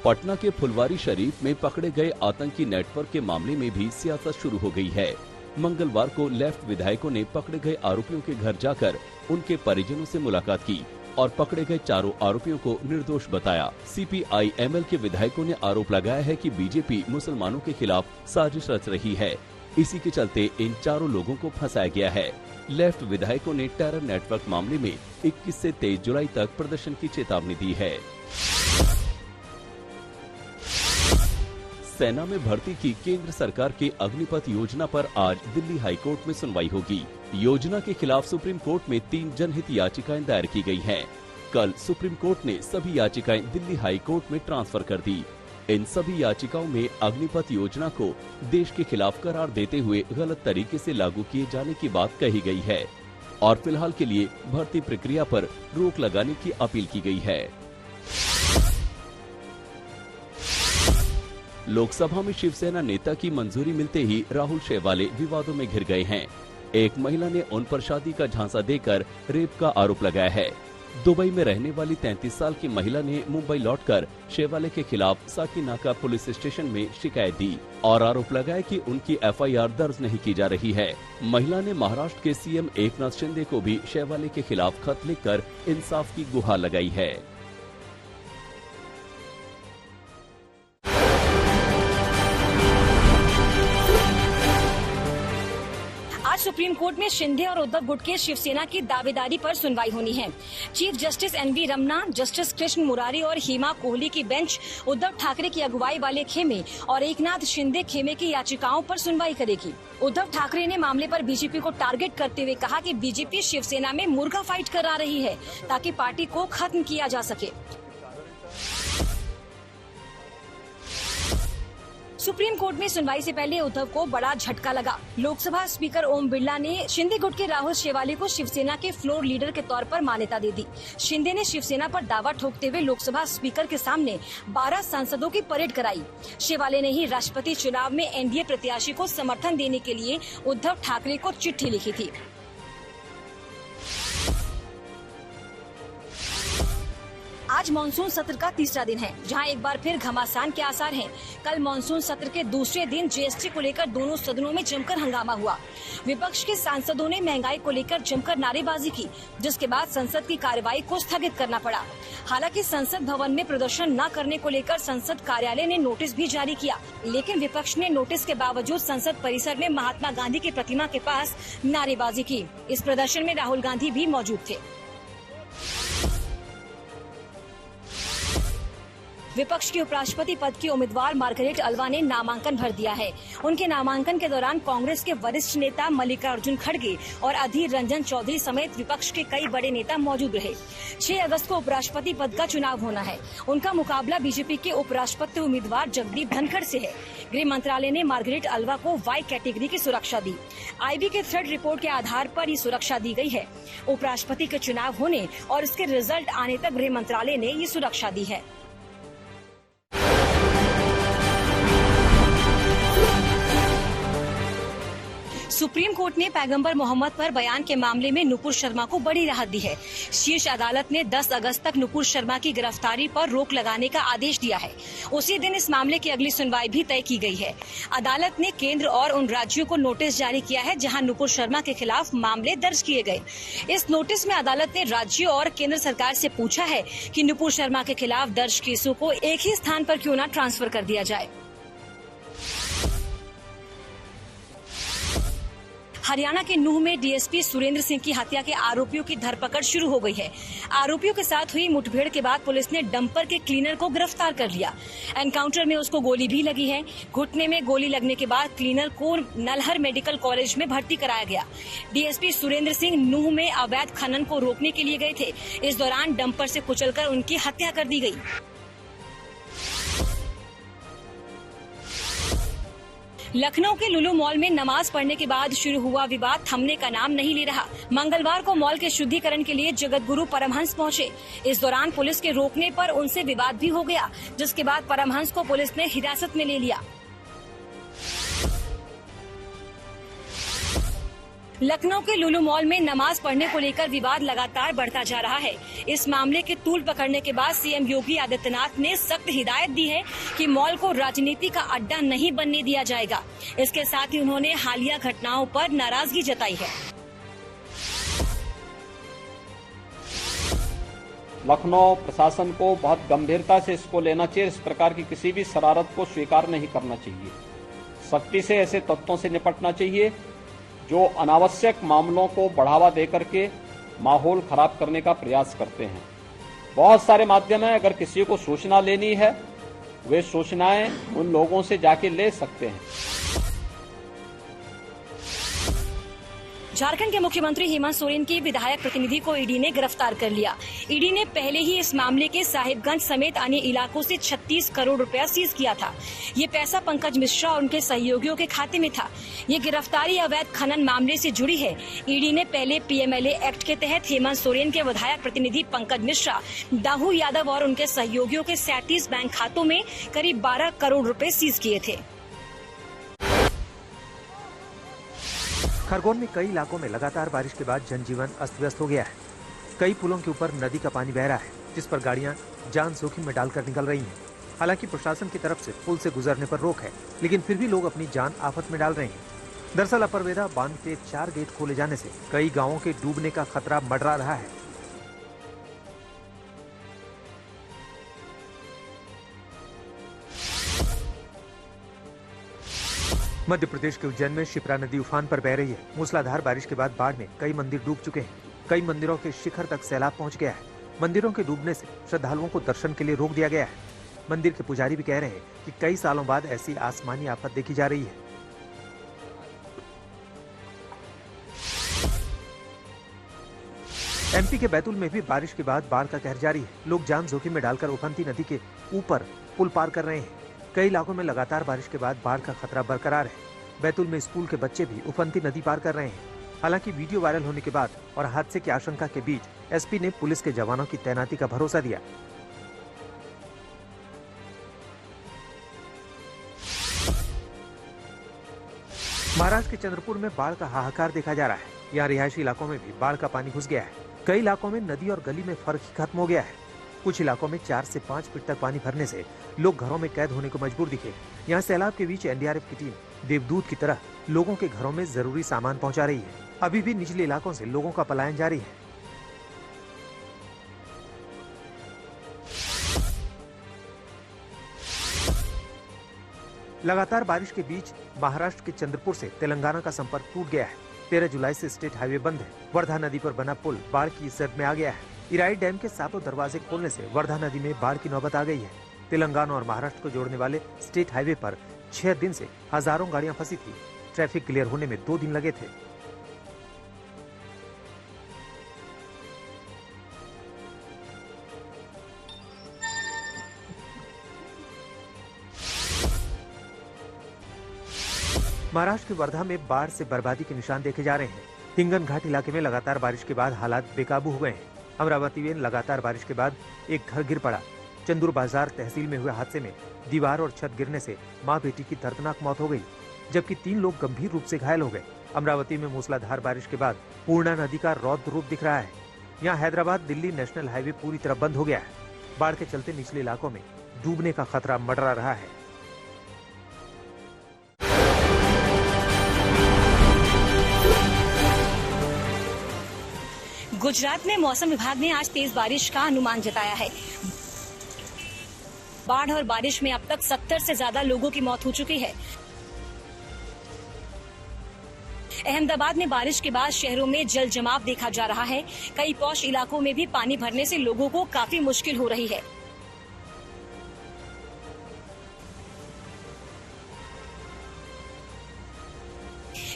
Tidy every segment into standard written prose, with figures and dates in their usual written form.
पटना के फुलवारी शरीफ में पकड़े गए आतंकी नेटवर्क के मामले में भी सियासत शुरू हो गई है। मंगलवार को लेफ्ट विधायकों ने पकड़े गए आरोपियों के घर जाकर उनके परिजनों से मुलाकात की और पकड़े गए चारों आरोपियों को निर्दोष बताया। CPI-ML के विधायकों ने आरोप लगाया है कि बीजेपी मुसलमानों के खिलाफ साजिश रच रही है। इसी के चलते इन चारों लोगों को फंसाया गया है। लेफ्ट विधायकों ने टेरर नेटवर्क मामले में 21 से 23 जुलाई तक प्रदर्शन की चेतावनी दी है। सेना में भर्ती की केंद्र सरकार के अग्निपथ योजना पर आज दिल्ली हाईकोर्ट में सुनवाई होगी। योजना के खिलाफ सुप्रीम कोर्ट में 3 जनहित याचिकाएं दायर की गई हैं। कल सुप्रीम कोर्ट ने सभी याचिकाएं दिल्ली हाईकोर्ट में ट्रांसफर कर दी। इन सभी याचिकाओं में अग्निपथ योजना को देश के खिलाफ करार देते हुए गलत तरीके से लागू किए जाने की बात कही गई है और फिलहाल के लिए भर्ती प्रक्रिया पर रोक लगाने की अपील की गई है। लोकसभा में शिवसेना नेता की मंजूरी मिलते ही राहुल शेवाले विवादों में घिर गए हैं। एक महिला ने उन पर शादी का झांसा देकर रेप का आरोप लगाया है। दुबई में रहने वाली 33 साल की महिला ने मुंबई लौटकर शेवाले के खिलाफ साकीनाका पुलिस स्टेशन में शिकायत दी और आरोप लगाया कि उनकी FIR दर्ज नहीं की जा रही है। महिला ने महाराष्ट्र के CM एकनाथ शिंदे को भी शेवाले के खिलाफ खत लिखकर इंसाफ की गुहार लगाई है। आज सुप्रीम कोर्ट में शिंदे और उद्धव गुट के शिवसेना की दावेदारी पर सुनवाई होनी है। Chief justice NV Ramana, justice Krishna Murari और हेमा कोहली की बेंच उद्धव ठाकरे की अगुवाई वाले खेमे और एकनाथ शिंदे खेमे की याचिकाओं पर सुनवाई करेगी। उद्धव ठाकरे ने मामले पर बीजेपी को टारगेट करते हुए कहा कि बीजेपी शिवसेना में मुर्गा फाइट करा रही है ताकि पार्टी को खत्म किया जा सके। सुप्रीम कोर्ट में सुनवाई से पहले उद्धव को बड़ा झटका लगा। लोकसभा स्पीकर ओम बिरला ने शिंदे गुट के राहुल शेवाले को शिवसेना के फ्लोर लीडर के तौर पर मान्यता दे दी। शिंदे ने शिवसेना पर दावा ठोकते हुए लोकसभा स्पीकर के सामने 12 सांसदों की परेड कराई। शेवाले ने ही राष्ट्रपति चुनाव में NDA प्रत्याशी को समर्थन देने के लिए उद्धव ठाकरे को चिट्ठी लिखी थी। आज मानसून सत्र का तीसरा दिन है, जहां एक बार फिर घमासान के आसार हैं। कल मानसून सत्र के दूसरे दिन GST को लेकर दोनों सदनों में जमकर हंगामा हुआ। विपक्ष के सांसदों ने महंगाई को लेकर जमकर नारेबाजी की, जिसके बाद संसद की कार्यवाही को स्थगित करना पड़ा। हालांकि संसद भवन में प्रदर्शन न करने को लेकर संसद कार्यालय ने नोटिस भी जारी किया, लेकिन विपक्ष ने नोटिस के बावजूद संसद परिसर में महात्मा गांधी की प्रतिमा के पास नारेबाजी की। इस प्रदर्शन में राहुल गांधी भी मौजूद थे। विपक्ष के उपराष्ट्रपति पद की उम्मीदवार मार्गरेट अल्वा ने नामांकन भर दिया है। उनके नामांकन के दौरान कांग्रेस के वरिष्ठ नेता मल्लिकार्जुन खड़गे और अधीर रंजन चौधरी समेत विपक्ष के कई बड़े नेता मौजूद रहे। 6 अगस्त को उपराष्ट्रपति पद का चुनाव होना है। उनका मुकाबला बीजेपी के उपराष्ट्रपति उम्मीदवार जगदीप धनखड़ से है। गृह मंत्रालय ने मार्गरेट अल्वा को Y कैटेगरी की सुरक्षा दी। IB के थ्रेड रिपोर्ट के आधार पर ये सुरक्षा दी गई है। उपराष्ट्रपति के चुनाव होने और इसके रिजल्ट आने तक गृह मंत्रालय ने ये सुरक्षा दी है। सुप्रीम कोर्ट ने पैगंबर मोहम्मद पर बयान के मामले में नुपुर शर्मा को बड़ी राहत दी है। शीर्ष अदालत ने 10 अगस्त तक नुपुर शर्मा की गिरफ्तारी पर रोक लगाने का आदेश दिया है। उसी दिन इस मामले की अगली सुनवाई भी तय की गई है। अदालत ने केंद्र और उन राज्यों को नोटिस जारी किया है जहां नुपुर शर्मा के खिलाफ मामले दर्ज किए गए। इस नोटिस में अदालत ने राज्यों और केंद्र सरकार से पूछा है कि नुपुर शर्मा के खिलाफ दर्ज केसों को एक ही स्थान पर क्यों न ट्रांसफर कर दिया जाए। हरियाणा के नूह में DSP सुरेंद्र सिंह की हत्या के आरोपियों की धरपकड़ शुरू हो गई है। आरोपियों के साथ हुई मुठभेड़ के बाद पुलिस ने डंपर के क्लीनर को गिरफ्तार कर लिया। एनकाउंटर में उसको गोली भी लगी है। घुटने में गोली लगने के बाद क्लीनर को नलहर मेडिकल कॉलेज में भर्ती कराया गया। DSP सुरेंद्र सिंह नूह में अवैध खनन को रोकने के लिए गए थे। इस दौरान डंपर से कुचलकर उनकी हत्या कर दी गई। लखनऊ के लुलु मॉल में नमाज पढ़ने के बाद शुरू हुआ विवाद थमने का नाम नहीं ले रहा। मंगलवार को मॉल के शुद्धिकरण के लिए जगतगुरु परमहंस पहुंचे। इस दौरान पुलिस के रोकने पर उनसे विवाद भी हो गया, जिसके बाद परमहंस को पुलिस ने हिरासत में ले लिया। लखनऊ के लुलु मॉल में नमाज पढ़ने को लेकर विवाद लगातार बढ़ता जा रहा है। इस मामले के तूल पकड़ने के बाद सीएम योगी आदित्यनाथ ने सख्त हिदायत दी है कि मॉल को राजनीति का अड्डा नहीं बनने दिया जाएगा। इसके साथ ही उन्होंने हालिया घटनाओं पर नाराजगी जताई है। लखनऊ प्रशासन को बहुत गंभीरता से इसको लेना चाहिए। इस प्रकार की किसी भी शरारत को स्वीकार नहीं करना चाहिए। सख्ती से ऐसे तत्वों से निपटना चाहिए जो अनावश्यक मामलों को बढ़ावा देकर के माहौल खराब करने का प्रयास करते हैं। बहुत सारे माध्यम हैं, अगर किसी को सूचना लेनी है वे सूचनाएं उन लोगों से जाके ले सकते हैं। झारखंड के मुख्यमंत्री हेमंत सोरेन की विधायक प्रतिनिधि को ईडी ने गिरफ्तार कर लिया। ईडी ने पहले ही इस मामले के साहिबगंज समेत अन्य इलाकों से 36 करोड़ रुपया सीज किया था। ये पैसा पंकज मिश्रा और उनके सहयोगियों के खाते में था। ये गिरफ्तारी अवैध खनन मामले से जुड़ी है। ईडी ने पहले पीएमएलए एक्ट के तहत हेमंत सोरेन के विधायक प्रतिनिधि पंकज मिश्रा, दाहू यादव और उनके सहयोगियों के 37 बैंक खातों में करीब 12 करोड़ रुपए सीज किए थे। खरगोन में कई इलाकों में लगातार बारिश के बाद जनजीवन अस्त व्यस्त हो गया है। कई पुलों के ऊपर नदी का पानी बह रहा है, जिस पर गाड़ियां जान जोखिम में डालकर निकल रही हैं। हालांकि प्रशासन की तरफ से पुल से गुजरने पर रोक है, लेकिन फिर भी लोग अपनी जान आफत में डाल रहे हैं। दरअसल अपरवेदा बांध के 4 गेट खोले जाने से कई गाँवों के डूबने का खतरा मंडरा रहा है। मध्य प्रदेश के उज्जैन में शिप्रा नदी उफान पर बह रही है। मूसलाधार बारिश के बाद बाढ़ में कई मंदिर डूब चुके हैं। कई मंदिरों के शिखर तक सैलाब पहुंच गया है। मंदिरों के डूबने से श्रद्धालुओं को दर्शन के लिए रोक दिया गया है। मंदिर के पुजारी भी कह रहे हैं कि कई सालों बाद ऐसी आसमानी आफत देखी जा रही है। एमपी के बैतूल में भी बारिश के बाद बाढ़ का कहर जारी है। लोग जान जोखिम में डालकर उफनती नदी के ऊपर पुल पार कर रहे हैं। कई इलाकों में लगातार बारिश के बाद बाढ़ का खतरा बरकरार है। बैतूल में स्कूल के बच्चे भी उफनती नदी पार कर रहे हैं। हालांकि वीडियो वायरल होने के बाद और हादसे की आशंका के बीच एसपी ने पुलिस के जवानों की तैनाती का भरोसा दिया। महाराष्ट्र के चंद्रपुर में बाढ़ का हाहाकार देखा जा रहा है। यहाँ रिहायशी इलाकों में भी बाढ़ का पानी घुस गया है। कई इलाकों में नदी और गली में फर्क ही खत्म हो गया है। कुछ इलाकों में 4 से 5 फीट तक पानी भरने से लोग घरों में कैद होने को मजबूर दिखे। यहाँ सैलाब के बीच एनडीआरएफ की टीम देवदूत की तरह लोगों के घरों में जरूरी सामान पहुंचा रही है। अभी भी निचले इलाकों से लोगों का पलायन जारी है। लगातार बारिश के बीच महाराष्ट्र के चंद्रपुर से तेलंगाना का संपर्क टूट गया है। 13 जुलाई से स्टेट हाईवे बंद है। वर्धा नदी पर बना पुल बाढ़ की जद में आ गया है। इराई डैम के 7 दरवाजे खोलने से वर्धा नदी में बाढ़ की नौबत आ गई है। तेलंगाना और महाराष्ट्र को जोड़ने वाले स्टेट हाईवे पर 6 दिन से हजारों गाड़ियां फंसी थी। ट्रैफिक क्लियर होने में 2 दिन लगे थे। महाराष्ट्र के वर्धा में बाढ़ से बर्बादी के निशान देखे जा रहे हैं। हिंगन घाट इलाके में लगातार बारिश के बाद हालात बेकाबू हो गए हैं। अमरावती में लगातार बारिश के बाद एक घर गिर पड़ा। चंदूर बाजार तहसील में हुए हादसे में दीवार और छत गिरने से मां बेटी की दर्दनाक मौत हो गई, जबकि 3 लोग गंभीर रूप से घायल हो गए। अमरावती में मूसलाधार बारिश के बाद पूर्णा नदी का रौद्र रूप दिख रहा है। यहाँ हैदराबाद दिल्ली नेशनल हाईवे पूरी तरह बंद हो गया है। बाढ़ के चलते निचले इलाकों में डूबने का खतरा मंडरा रहा है। गुजरात में मौसम विभाग ने आज तेज बारिश का अनुमान जताया है। बाढ़ और बारिश में अब तक 70 से ज्यादा लोगों की मौत हो चुकी है। अहमदाबाद में बारिश के बाद शहरों में जल जमाव देखा जा रहा है। कई पौष इलाकों में भी पानी भरने से लोगों को काफी मुश्किल हो रही है।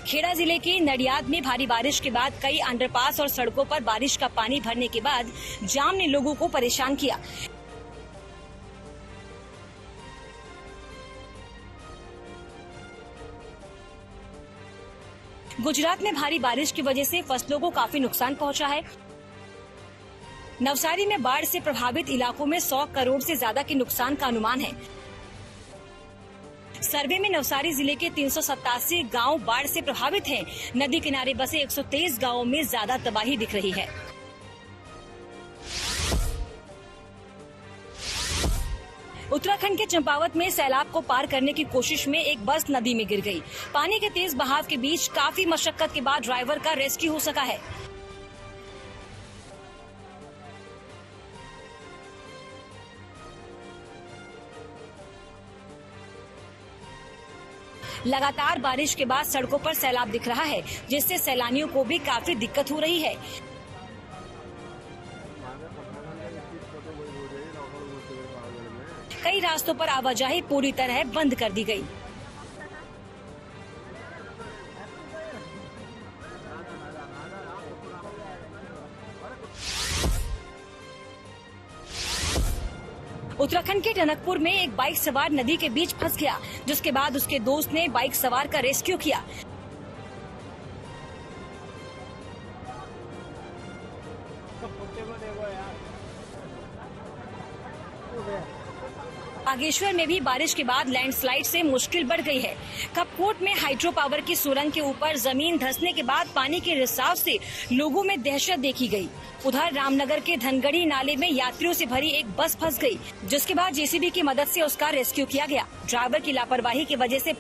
खेड़ा जिले के नडियाद में भारी बारिश के बाद कई अंडरपास और सड़कों पर बारिश का पानी भरने के बाद जाम ने लोगों को परेशान किया। गुजरात में भारी बारिश की वजह से फसलों को काफी नुकसान पहुंचा है। नवसारी में बाढ़ से प्रभावित इलाकों में 100 करोड़ से ज्यादा के नुकसान का अनुमान है। सर्वे में नवसारी जिले के 387 गांव बाढ़ से प्रभावित हैं। नदी किनारे बसे 123 गांवों में ज्यादा तबाही दिख रही है। उत्तराखंड के चंपावत में सैलाब को पार करने की कोशिश में एक बस नदी में गिर गई। पानी के तेज बहाव के बीच काफी मशक्कत के बाद ड्राइवर का रेस्क्यू हो सका है। लगातार बारिश के बाद सड़कों पर सैलाब दिख रहा है, जिससे सैलानियों को भी काफी दिक्कत हो रही है। कई रास्तों पर आवाजाही पूरी तरह बंद कर दी गई। उत्तराखंड के टनकपुर में एक बाइक सवार नदी के बीच फंस गया, जिसके बाद उसके दोस्त ने बाइक सवार का रेस्क्यू किया। बागेश्वर में भी बारिश के बाद लैंडस्लाइड से मुश्किल बढ़ गई है। कपकोट में हाइड्रो पावर की सुरंग के ऊपर जमीन धंसने के बाद पानी के रिसाव से लोगों में दहशत देखी गई। उधर रामनगर के धनगढ़ी नाले में यात्रियों से भरी एक बस फंस गई, जिसके बाद जेसीबी की मदद से उसका रेस्क्यू किया गया। ड्राइवर की लापरवाही की वजह से